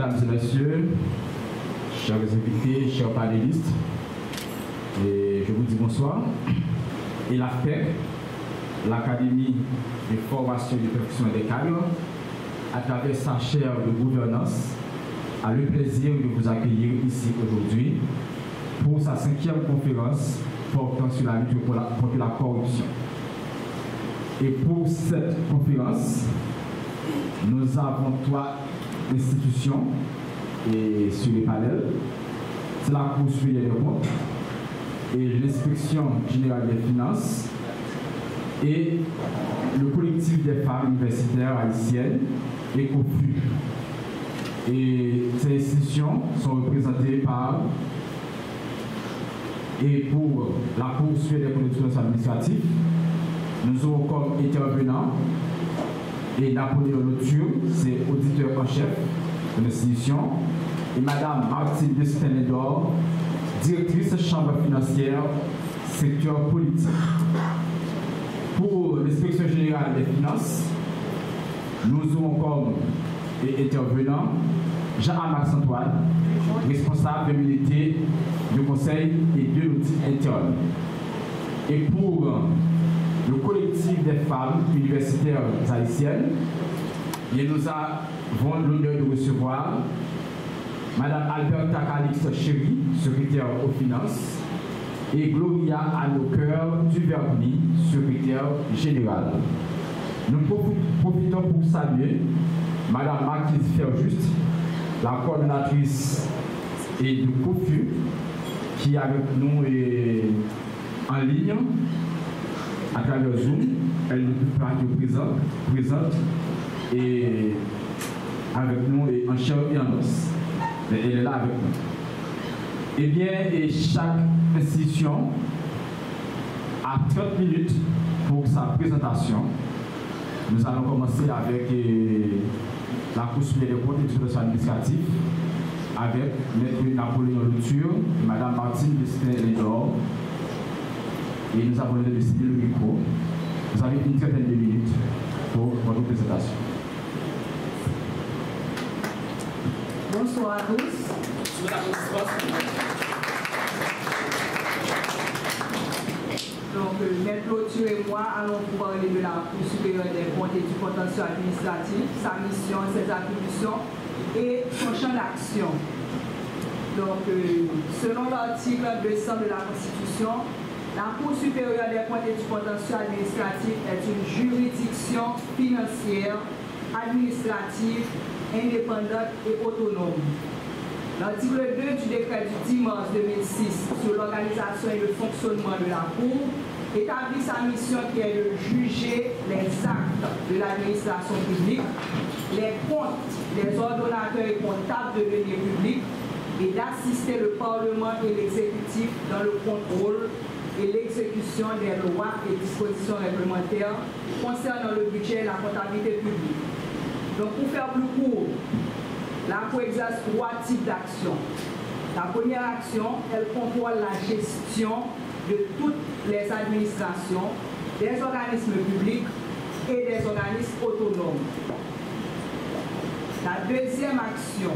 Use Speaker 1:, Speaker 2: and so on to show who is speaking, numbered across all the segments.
Speaker 1: Mesdames et messieurs, chers invités, chers panélistes, et je vous dis bonsoir. Et l'AFPEC, l'Académie de formation et de perfection des cadres, à travers sa chaire de gouvernance, a le plaisir de vous accueillir ici aujourd'hui pour sa 5e conférence portant sur la lutte contre la corruption. Et pour cette conférence, nous avons 3 institutions et sur les panels. C'est la Cour supérieure des comptes et l'Inspection générale des finances et le collectif des femmes universitaires haïtiennes, ECOFU. Et ces institutions sont représentées par, et pour la Cour supérieure des comptes et des finances administratives, nous aurons comme intervenant et Napoléon Lotur, c'est auditeur en chef de l'institution, et Madame Martine Destin-Ledor, directrice chambre financière, secteur politique. Pour l'inspection générale des finances, nous aurons comme intervenant Jean-Amax Antoine, responsable de l'unité du conseil et de l'audit interne. Et pour le collectif des femmes universitaires haïtiennes, et nous avons l'honneur de recevoir Madame Alberta Calixte Chéry, secrétaire aux finances, et Gloria Anoker Duvernay, secrétaire générale. Nous profitons pour saluer Madame Marquise Ferjuste, la coordonnatrice et du COFU, qui est avec nous en ligne à travers Zoom. Elle nous présente et avec nous et en chair et en os. Elle est là avec nous. Eh bien, et chaque institution a 30 minutes pour sa présentation. Nous allons commencer avec la Cour supérieure des comptes et des finances administratives, avec M. Napoléon Lotur et Mme Martine Destin-Ledor. Et nous avons décidé le micro. Vous avez une trentaine de minutes pour votre présentation.
Speaker 2: Bonsoir à tous. Donc, M. Lotur et moi allons vous parler de la Cour supérieure des comptes et du contentieux administratif, sa mission, ses attributions et son champ d'action. Donc, selon l'article 200 de la Constitution, la Cour supérieure des comptes et du contentieux administratif est une juridiction financière, administrative, indépendante et autonome. L'article 2 du décret du 10 mars 2006 sur l'organisation et le fonctionnement de la Cour établit sa mission qui est de juger les actes de l'administration publique, les comptes des ordonnateurs et comptables de deniers publics et d'assister le Parlement et l'exécutif dans le contrôle et l'exécution des lois et dispositions réglementaires concernant le budget et la comptabilité publique. Donc, pour faire plus court, la Cour exerce 3 types d'actions. La première action, elle contrôle la gestion de toutes les administrations, des organismes publics et des organismes autonomes. La deuxième action,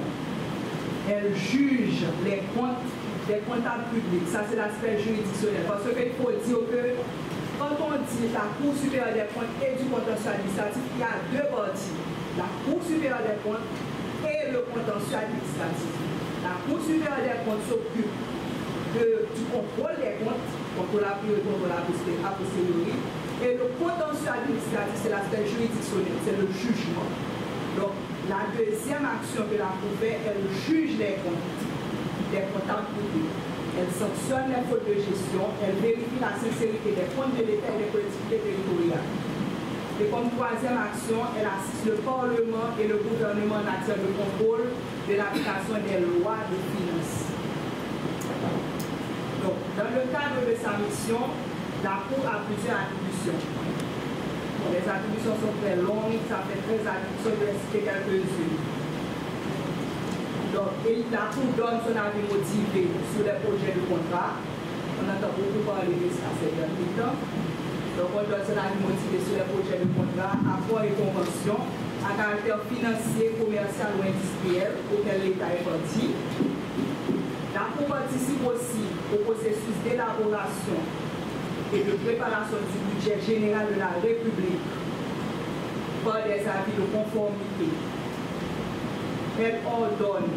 Speaker 2: elle juge les comptes des comptables publics. Ça, c'est l'aspect juridictionnel. Parce qu'il faut dire que quand on dit la Cour supérieure des comptes et du contentieux administratif, il y a 2 parties. La Cour supérieure des comptes et le contentieux administratif. La Cour supérieure des comptes s'occupe du contrôle des comptes, contrôle a priori, contrôle a posteriori. Et le contentieux administratif, c'est l'aspect juridictionnel, c'est le jugement. Donc, la deuxième action que la Cour fait, elle juge les comptes des comptables publics. Elle sanctionne les fautes de gestion, elle vérifie la sincérité des comptes de l'État et des collectivités territoriales. Et comme troisième action, elle assiste le Parlement et le gouvernement en matière de contrôle de l'application des lois de finances. Donc, dans le cadre de sa mission, la Cour a plusieurs attributions. Les attributions sont très longues, ça fait 13 attributions, je vais citer quelques-unes. Donc, la Cour donne son avis motivé sur les projets de contrat. On entend beaucoup parler de ça ces derniers temps. Donc, on donne son avis motivé sur les projets de contrat, accords et conventions, à caractère financier, commercial ou industriel auquel l'État est parti. La Cour participe aussi au processus d'élaboration et de préparation du budget général de la République par des avis de conformité. Elle ordonne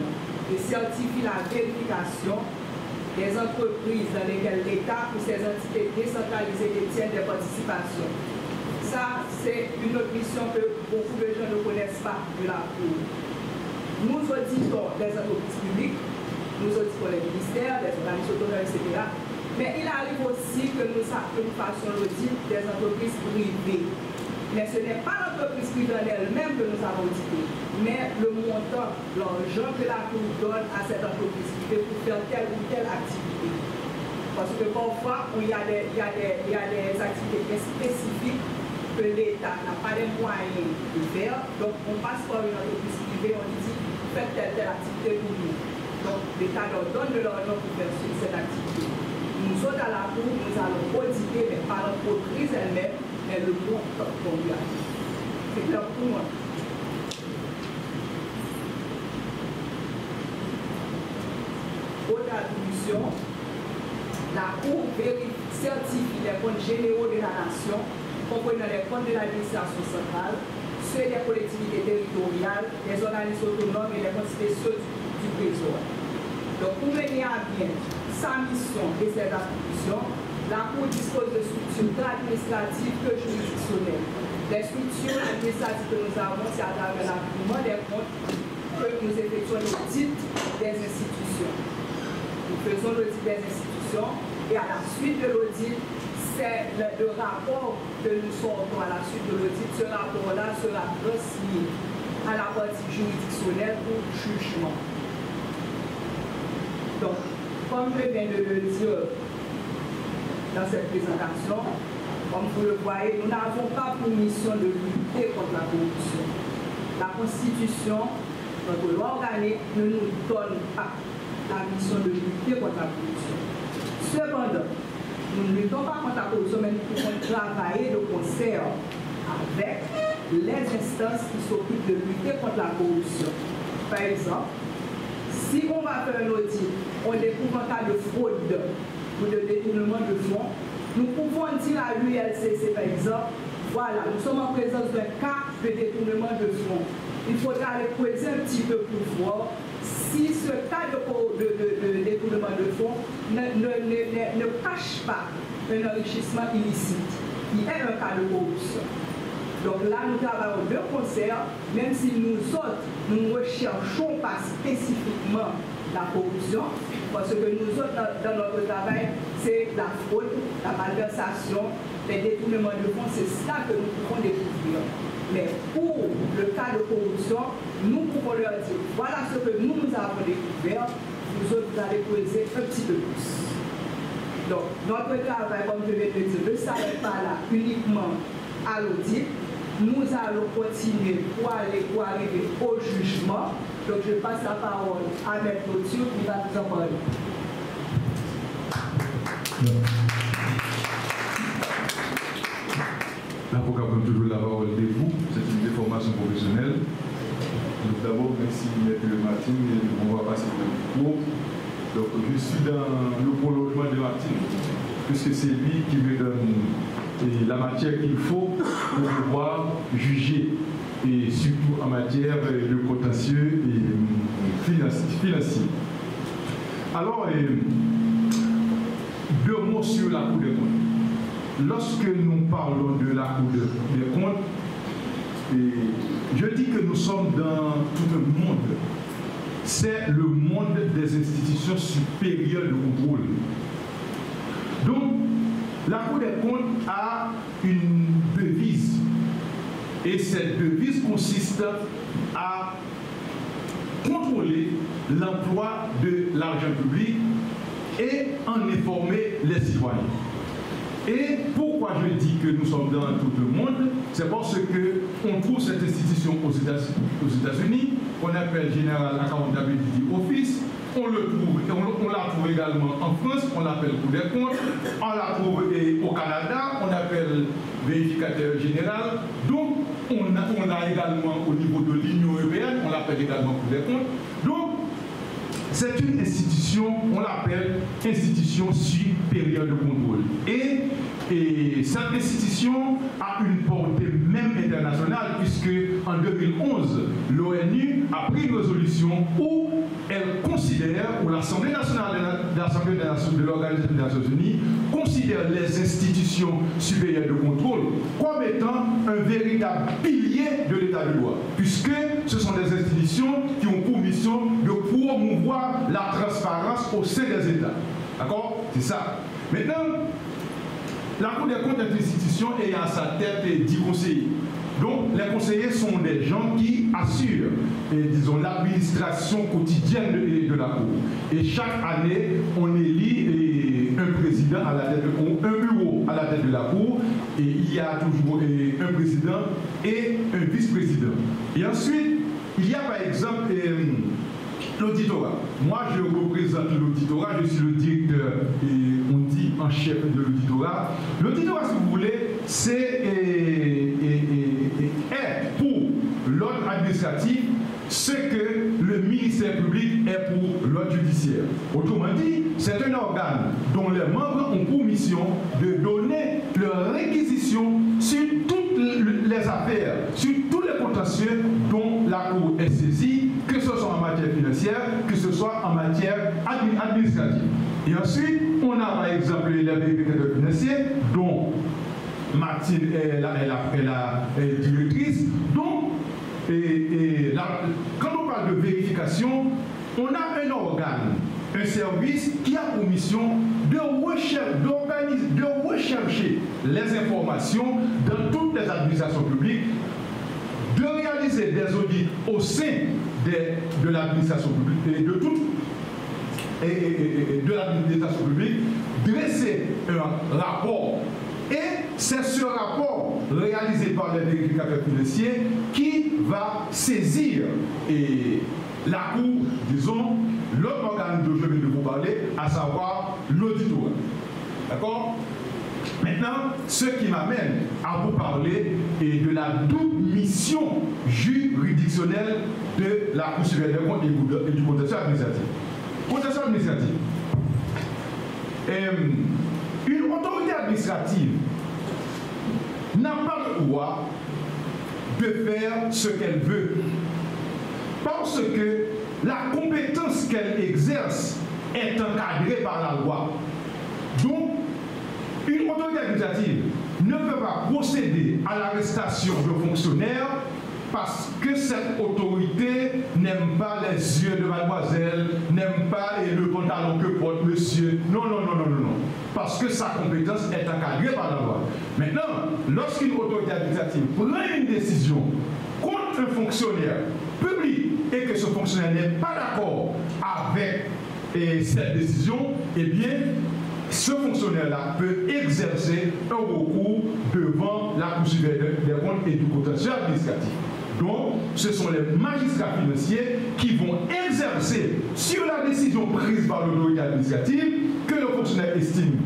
Speaker 2: et certifie la vérification des entreprises dans lesquelles l'État ou ses entités décentralisées détiennent des participations. Ça, c'est une autre mission que beaucoup de gens ne connaissent pas de la Cour. Nous auditons les entreprises publiques, nous auditons les ministères, les organismes autonomes, etc. Mais il arrive aussi que nous fassions l'audit des entreprises privées. Mais ce n'est pas l'entreprise privée en elle-même que nous avons audité, mais le montant, l'argent que la Cour donne à cette entreprise privée pour faire telle ou telle activité. Parce que parfois, il y a des activités spécifiques que l'État n'a pas les moyens de faire. Donc, on passe par une entreprise privée, on dit, faites telle activité pour nous. Donc, l'État leur donne de l'argent pour faire cette activité. Nous autres, à la Cour, nous allons auditer, mais pas l'entreprise elle-même, mais le montant qu'on lui a dit. C'est clair pour moi. Autre attribution, la Cour certifie les comptes généraux de la nation, comprenant les comptes de l'administration centrale, ceux des collectivités territoriales, des organismes autonomes et les comptes spéciaux du Trésor. Donc, pour mener à bien sa mission et ses attributions, la Cour dispose de structures tant administratives que juridictionnelles. Les structures administratives que nous avons, c'est à travers l'apurement des comptes que nous effectuons l'audit des institutions. Nous faisons l'audit des institutions et à la suite de l'audit, c'est le rapport que nous sortons à la suite de l'audit. Ce rapport-là sera transmis à la partie juridictionnelle pour jugement. Donc, comme je viens de le dire dans cette présentation, comme vous le voyez, nous n'avons pas pour mission de lutter contre la corruption. La Constitution, notre loi organique, ne nous donne pas la mission de lutter contre la corruption. Cependant, nous ne luttons pas contre la corruption, mais nous pouvons travailler de concert avec les instances qui s'occupent de lutter contre la corruption. Par exemple, si on va faire un audit, on découvre un cas de fraude ou de détournement de fonds, nous pouvons dire à l'ULCC, par exemple, voilà, nous sommes en présence d'un cas de détournement de fonds. Il faudra aller creuser un petit peu pour voir si ce cas de détournement de fonds ne cache pas un enrichissement illicite, qui est un cas de corruption. Donc là, nous travaillons de concert, même si nous autres, nous ne recherchons pas spécifiquement la corruption, parce que nous autres, dans notre travail, c'est la fraude, la malversation, les détournements de fonds, c'est ça que nous pouvons découvrir. Mais pour le cas de corruption, nous pouvons leur dire, voilà ce que nous avons découvert, vous autres, vous allez creuser un petit peu plus. Donc, notre travail, comme je vais te dire, ne s'arrête pas là uniquement à l'audit. Nous allons continuer pour arriver au jugement. Donc, je passe la parole à Maître Couture qui va nous en parler.
Speaker 3: L'avocat prend toujours la parole de vous, c'est une déformation professionnelle. Donc d'abord, merci Maître Martine, et on va passer au cours. Donc je suis dans le prolongement de Martine, puisque c'est lui qui me donne la matière qu'il faut pour pouvoir juger, et surtout en matière de contentieux et financier. Alors, deux mots sur la Cour des comptes. Lorsque nous parlons de la Cour des comptes, je dis que nous sommes dans tout un monde. C'est le monde des institutions supérieures de contrôle. Donc, la Cour des comptes a une devise. Et cette devise consiste à contrôler l'emploi de l'argent public et en informer les citoyens. Et pourquoi je dis que nous sommes dans tout le monde? C'est parce qu'on trouve cette institution aux États-Unis, qu'on appelle General Accountability Office, on la trouve également en France, on l'appelle Cour des comptes, on la trouve au Canada, on appelle vérificateur général. Donc, on a également au niveau de l'Union européenne, on l'appelle également Cour des comptes. Donc, c'est une institution, on l'appelle institution supérieure de contrôle. Et cette institution a une portée même internationale, puisque en 2011, l'ONU a pris une résolution où elle considère, ou l'Assemblée nationale de l'Organisation des Nations Unies considère les institutions supérieures de contrôle comme étant un véritable pilier de l'état de droit, puisque ce sont des institutions qui ont pour mission de promouvoir la transparence au sein des États. D'accord? C'est ça. Maintenant, la Cour des comptes est une institution ayant à sa tête 10 conseillers. Donc, les conseillers sont des gens qui assurent, disons, l'administration quotidienne de la Cour. Et chaque année, on élit un président à la tête un bureau à la tête de la Cour, et il y a toujours un président et un vice-président. Et ensuite, il y a par exemple l'auditorat. Moi, je représente l'auditorat, je suis le directeur, on dit en chef de l'auditorat. L'auditorat, si vous voulez, c'est pour l'ordre administratif ce que le ministère public est pour l'ordre judiciaire. Autrement dit, c'est un organe dont les membres ont pour mission de donner leurs réquisitions sur toutes les affaires, sur tous les contentieux dont la Cour est saisie, que ce soit en matière financière, que ce soit en matière administrative. Et ensuite, on a par exemple les vérificateurs financiers, dont Martine est la directrice. Donc, quand on parle de vérification, on a un organe, un service qui a pour mission de rechercher les informations dans toutes les administrations publiques, de réaliser des audits au sein de l'administration publique et de l'administration publique, dresser un rapport. Et c'est ce rapport réalisé par les vérificateurs financiers qui va saisir la Cour, disons, l'autre organe dont je viens de vous parler, à savoir l'auditorat. D'accord? Maintenant, ce qui m'amène à vous parler de la double mission juridictionnelle de la Cour supérieure des comptes et du contentieux administratif. Contentieux administratif. Une autorité administrative n'a pas le droit de faire ce qu'elle veut, parce que la compétence qu'elle exerce est encadrée par la loi. Donc, une autorité administrative ne peut pas procéder à l'arrestation de fonctionnaires parce que cette autorité n'aime pas les yeux de mademoiselle, n'aime pas le pantalon que porte monsieur. Non, non, non, non, non, non. Parce que sa compétence est encadrée par la loi. Maintenant, lorsqu'une autorité administrative prend une décision contre un fonctionnaire public et que ce fonctionnaire n'est pas d'accord avec cette décision, eh bien, ce fonctionnaire-là peut exercer un recours devant la Cour supérieure des comptes et du contentieux administratif. Donc, ce sont les magistrats financiers qui vont exercer sur la décision prise par l'autorité administrative que le fonctionnaire estime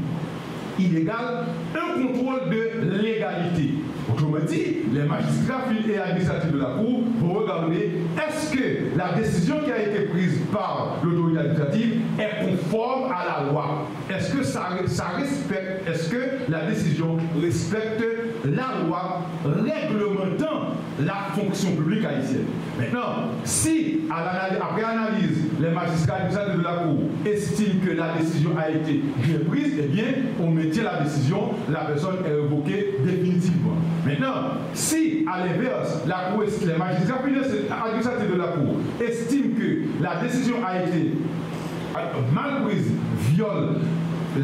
Speaker 3: illégale un contrôle de légalité. Autrement dit, les magistrats et administratifs de la Cour vont regarder est-ce que la décision qui a été prise par l'autorité administrative est conforme à la loi. Est-ce que ça respecte, est-ce que la décision respecte la loi réglementant la fonction publique haïtienne. Maintenant, si après analyse, les magistrats administratifs de la Cour estiment que la décision a été bien prise, eh bien, on maintient la décision, la personne est révoquée définitivement. Maintenant, si à l'inverse, les magistrats administratifs de la Cour estiment que la décision a été mal prise, viole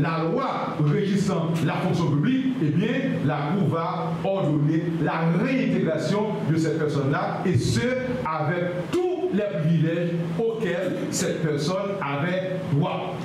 Speaker 3: la loi régissant la fonction publique, eh bien, la Cour va ordonner la réintégration de cette personne-là, et ce, avec tous les privilèges auxquels cette personne avait droit.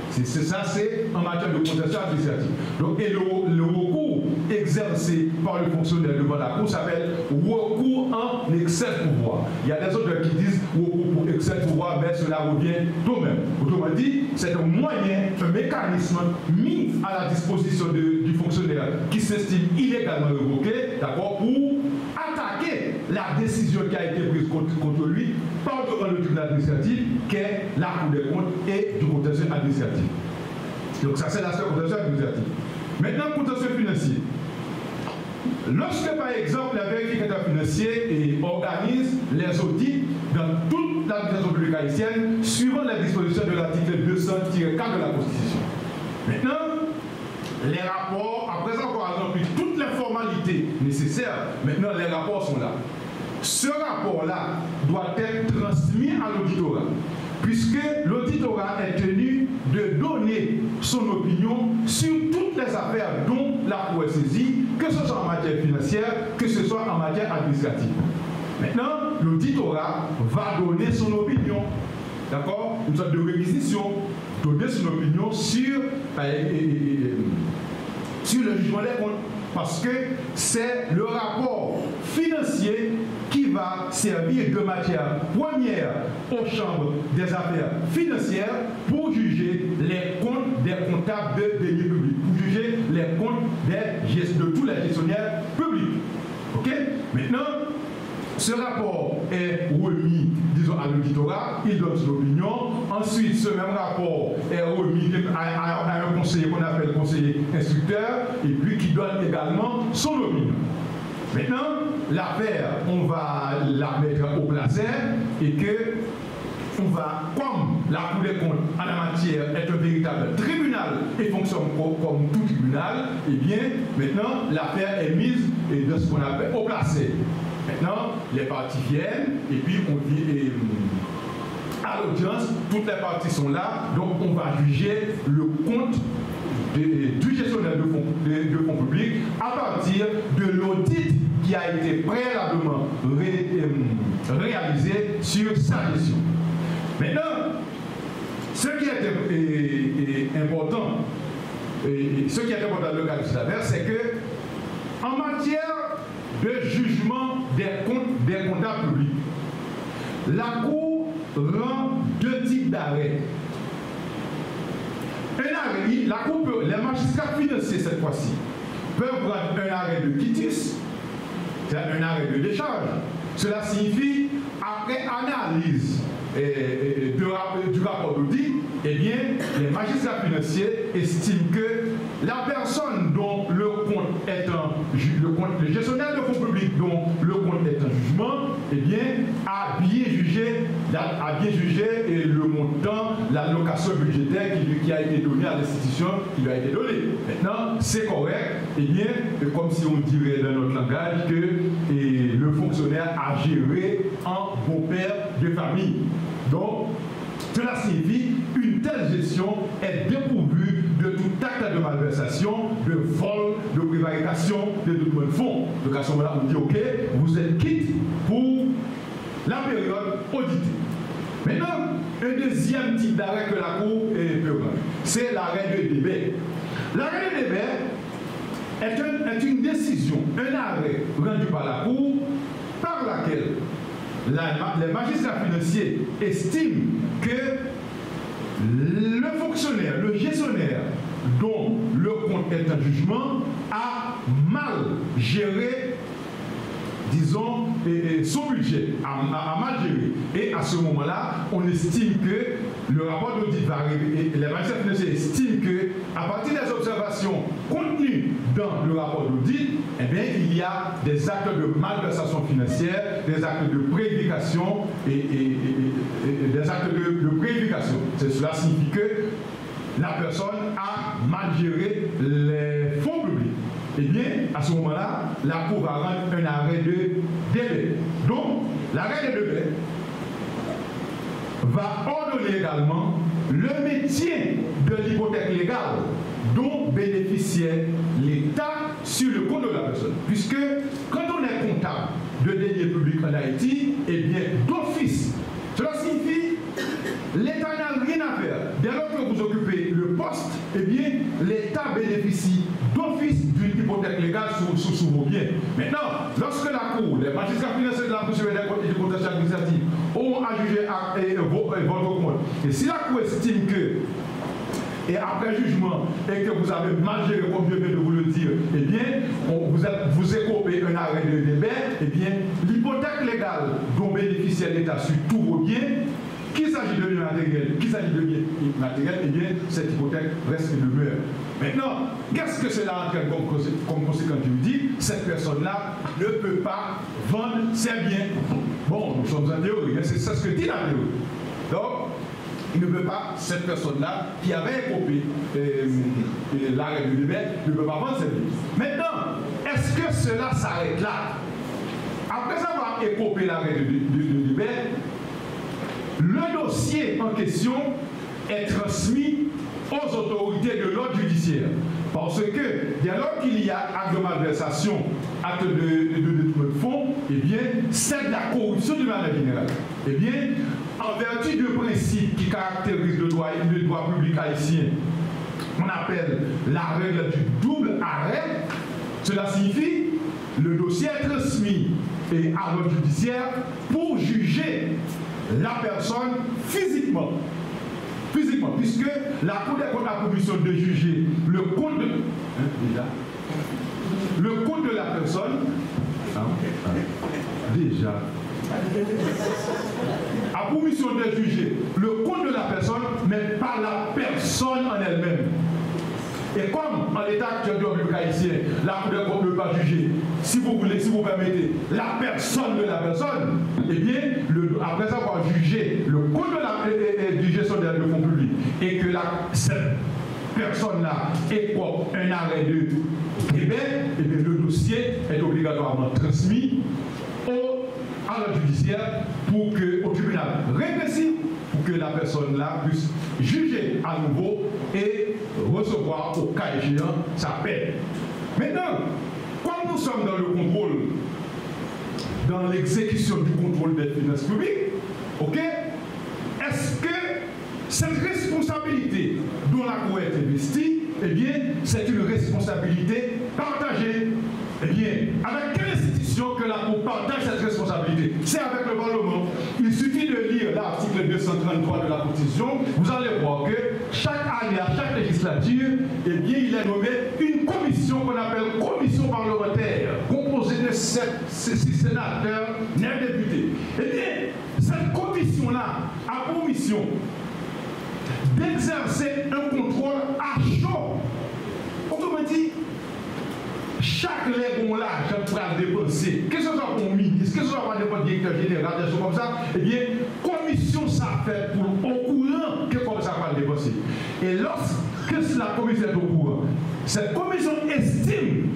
Speaker 3: C'est ça, c'est en matière de contentieux administratif. Donc, et le recours exercé par le fonctionnaire devant la Cour s'appelle recours en excès de pouvoir. Il y a des autres qui disent recours pour excès de pouvoir, mais cela revient tout de même. Autrement dit, c'est un moyen, un mécanisme mis à la disposition du fonctionnaire qui s'estime illégalement révoqué, d'accord, pour attaquer la décision qui a été prise contre lui par le tribunal administratif, qu'est la Cour des comptes et du contentieux administratif. Donc ça, c'est l'aspect contentieux administratif. Maintenant, contentieux financier. Lorsque, par exemple, la vérificateur financier organise les audits dans toute l'administration publique haïtienne, suivant la disposition de l'article 200-4 de la Constitution. Maintenant, les rapports, après avoir rempli toutes les formalités nécessaires, maintenant les rapports sont là. Ce rapport-là doit être transmis à l'auditorat, puisque l'auditorat est tenu de donner son opinion sur toutes les affaires dont la Cour est saisie, que ce soit en matière financière, que ce soit en matière administrative. Maintenant, l'auditorat va donner son opinion, d'accord, une sorte de réquisition, donner son opinion sur le jugement des comptes, parce que c'est le rapport financier qui va servir de matière première aux chambres des affaires financières pour juger les comptes des comptables de deniers publics, pour juger les comptes de tous les gestionnaires publics. Ok? Maintenant, ce rapport est remis, disons, à l'auditorat, il donne son opinion. Ensuite, ce même rapport est remis à un conseiller qu'on appelle conseiller instructeur, et puis qui donne également son opinion. Maintenant, l'affaire, on va la mettre au placet et que on va, comme la Cour des comptes en la matière est un véritable tribunal et fonctionne comme tout tribunal, eh bien, maintenant, l'affaire est mise dans ce qu'on appelle au placet. Maintenant, les parties viennent et puis on dit à l'audience, toutes les parties sont là, donc on va juger le compte du gestionnaire de fonds publics à partir de l'audit qui a été préalablement réalisé sur sa gestion. Maintenant, ce qui est important, dans le cas de cette affaire, c'est que en matière de jugement des comptes des comptables publics, la Cour rend deux types d'arrêts. Un arrêt, la Cour peut, les magistrats financiers cette fois-ci, peuvent prendre un arrêt de quitus, c'est-à-dire un arrêt de décharge. Cela signifie, après analyse du rapport d'audit, eh bien, les magistrats financiers estiment que la personne dont le compte est le gestionnaire de fonds publics dont le compte est un jugement, eh bien, a bien jugé le montant, l'allocation budgétaire qui a été donnée à l'institution qui lui a été donnée. Maintenant, c'est correct, eh bien, comme si on dirait dans notre langage que le fonctionnaire a géré en beau-père de famille. Donc, cela signifie qu'une telle gestion est dépourvue de tout acte de malversation, de vol, de prévarication, de tout de fonds. Donc à ce moment-là, on dit ok, vous êtes quitte pour la période auditée. Maintenant, un deuxième type d'arrêt que la Cour peut prendre, c'est l'arrêt de débet. L'arrêt de débet est une décision, un arrêt rendu par la Cour par laquelle les magistrats financiers estiment que le fonctionnaire, le gestionnaire dont le compte est un jugement a mal géré, disons, son budget, a mal géré. Et à ce moment-là, on estime que le rapport d'audit va arriver et les magistrats financiers estiment que, à partir des observations contenues dans le rapport d'audit, eh bien, il y a des actes de malversation financière, des actes de prédication et des actes de prédication. Cela signifie que la personne a mal géré les fonds publics. Eh bien, à ce moment-là, la Cour va rendre un arrêt de débet. Donc, l'arrêt de débet va ordonner également le maintien de l'hypothèque légale dont bénéficiait l'État sur le compte de la personne. Puisque quand on est comptable de deniers publics en Haïti, eh bien, d'office, cela signifie l'État n'a rien à faire. Dès lors que vous occupez le poste, eh bien, l'État bénéficie d'office d'une hypothèque légale sur vos biens. Maintenant, lorsque la Cour, les magistrats financiers de la Cour supérieure des comptes et du contentieux administratif auront à juger votre compte, et si la Cour estime que, et après jugement, et que vous avez mal géré, comme je viens de vous le dire, eh bien, vous écopez un arrêt de débet, eh bien, l'hypothèque judiciaire d'État sur tout vos biens, qu'il s'agit de biens matériels, qu'il s'agit de biens immatériels, eh bien, cette hypothèque reste et demeure. Maintenant, qu'est-ce que cela entraîne comme conséquence? Je vous dis, cette personne-là ne peut pas vendre ses biens. Bon, nous sommes en théorie, c'est ça ce que dit la théorie. Donc, il ne peut pas, cette personne-là, qui avait écopé l'arrêt de Libet, ne peut pas vendre ses biens. Maintenant, est-ce que cela s'arrête là? Après avoir écopé l'arrêt de Libet, le dossier en question est transmis aux autorités de l'ordre judiciaire. Parce que, dès lors qu'il y a acte de malversation, acte de détournement de fonds, eh bien, c'est de la corruption de manière générale. Eh bien, en vertu de principes qui caractérisent le droit public haïtien, on appelle la règle du double arrêt. Cela signifie le dossier est transmis à l'ordre judiciaire pour juger la personne physiquement, puisque la Cour des comptes a pour mission de juger le compte de, le compte de la personne, a pour mission de juger le compte de la personne, mais pas la personne en elle-même. Et comme en l'état actuel du public haïtien, la Cour des comptes ne peut pas juger, si vous voulez, si vous permettez, la personne de la personne, eh bien, après avoir jugé le compte du gestionnaire de fonds publics et que cette personne-là écope un arrêt de Québec, eh bien, le dossier est obligatoirement transmis à l'ordre judiciaire au tribunal répressif pour que la personne-là puisse juger à nouveau et recevoir au cas échéant sa peine. Maintenant, comme nous sommes dans le contrôle, dans l'exécution du contrôle des finances publiques, ok, est-ce que cette responsabilité dont la Cour est investie, eh bien, c'est une responsabilité partagée? Eh bien, avec quelle institution que la Cour partage cette responsabilité? C'est avec le Parlement. Il suffit de lire l'article 233 de la Constitution, vous allez voir que chaque année, à chaque législature, eh bien, il est nommé une commission qu'on appelle commission parlementaire, composée de 6 sénateurs, 9 députés. Eh bien, cette commission-là a pour mission d'exercer un contrôle à chaud. Autrement dit, chaque légon là, chaque phrase dépensée, que ce soit pour ministre, que ce soit pour le directeur général, des choses comme ça, eh bien, commission ça fait pour au courant que comme ça va dépenser. Et lorsque la commission est au courant, cette commission estime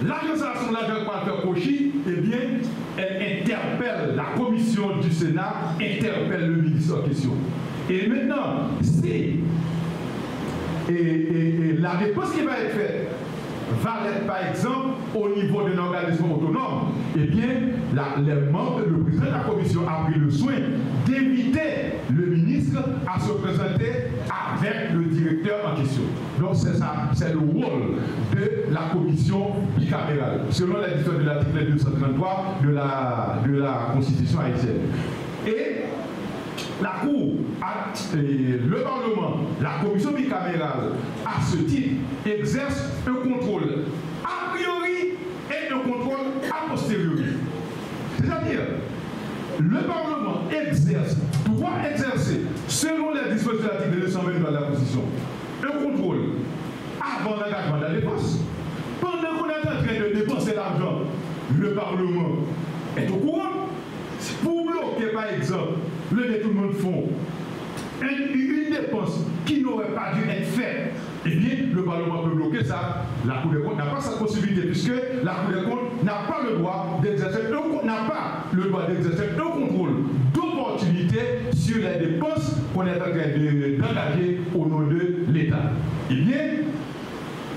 Speaker 3: l'agence de l'argent par faire Cauchy, eh bien, elle interpelle la commission du Sénat, interpelle le ministre en question. Et maintenant, si la réponse qui va être faite va être par exemple au niveau d'un organisme autonome, eh bien, le président de la commission a pris le soin d'éviter le ministre à se présenter avec le directeur en question. Donc c'est ça, c'est le rôle de la commission bicamérale, selon la disposition de l'article 233 de la Constitution haïtienne. Et la Cour, le Parlement, la commission bicamérale, à ce titre, exerce un contrôle a priori et un contrôle a posteriori. C'est-à-dire, le Parlement doit exercer, selon les dispositions de l'article 223 de la Constitution, un contrôle avant l'engagement de la dépense. Pendant qu'on est en train de dépenser l'argent, le Parlement est au courant. Pour bloquer, par exemple, le détournement de fonds, une dépense qui n'aurait pas dû être faite, eh bien, le Parlement peut bloquer ça. La Cour des comptes n'a pas cette possibilité, puisque la Cour des comptes n'a pas le droit d'exercer un contrôle d'opportunité sur les dépenses qu'on est en train d'engager au nom de l'État. Eh bien,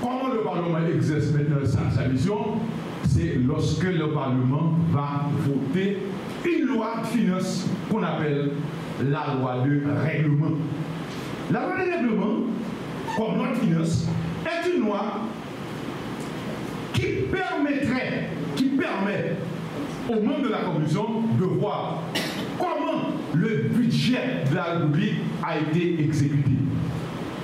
Speaker 3: comment le Parlement exerce maintenant sa mission? C'est lorsque le Parlement va voter une loi de finances qu'on appelle la loi de règlement. La loi de règlement, comme loi de finances, est une loi qui permet aux membres de la Commission de voir comment le budget de la République a été exécuté.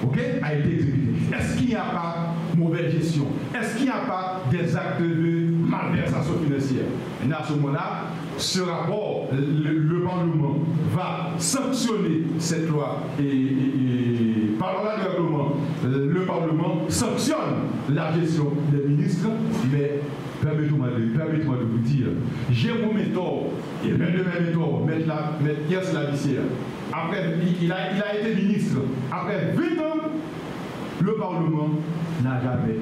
Speaker 3: Ok? A été exécuté. Est-ce qu'il n'y a pas mauvaise gestion? Est-ce qu'il n'y a pas des actes de malversation financière? Et à ce moment-là, ce rapport, le Parlement va sanctionner cette loi et par la loi du règlement, le Parlement sanctionne la gestion des ministres, mais permettez-moi de vous dire, Jérôme Métor et même de mes méthodes, mettre Yes Lavissière, après, il a été ministre, après 20 ans, le Parlement n'a jamais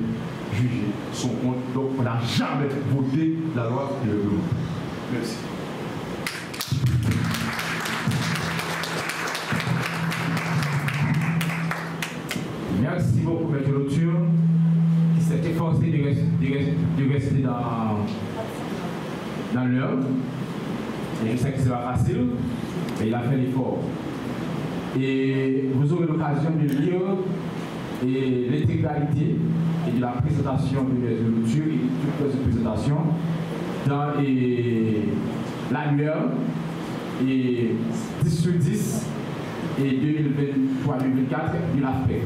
Speaker 3: jugé son compte, donc on n'a jamais voté la loi du règlement. Merci.
Speaker 1: Merci beaucoup, M. Loture, qui s'est efforcé de rester dans l'heure. Et je sais que ce n'est pas facile, mais il a fait l'effort. Et vous aurez l'occasion de lire l'intégralité et de la présentation de M. Loture et toutes les présentations dans l'annuaire et 10/10 et 2023-2024 de l'AFPEC.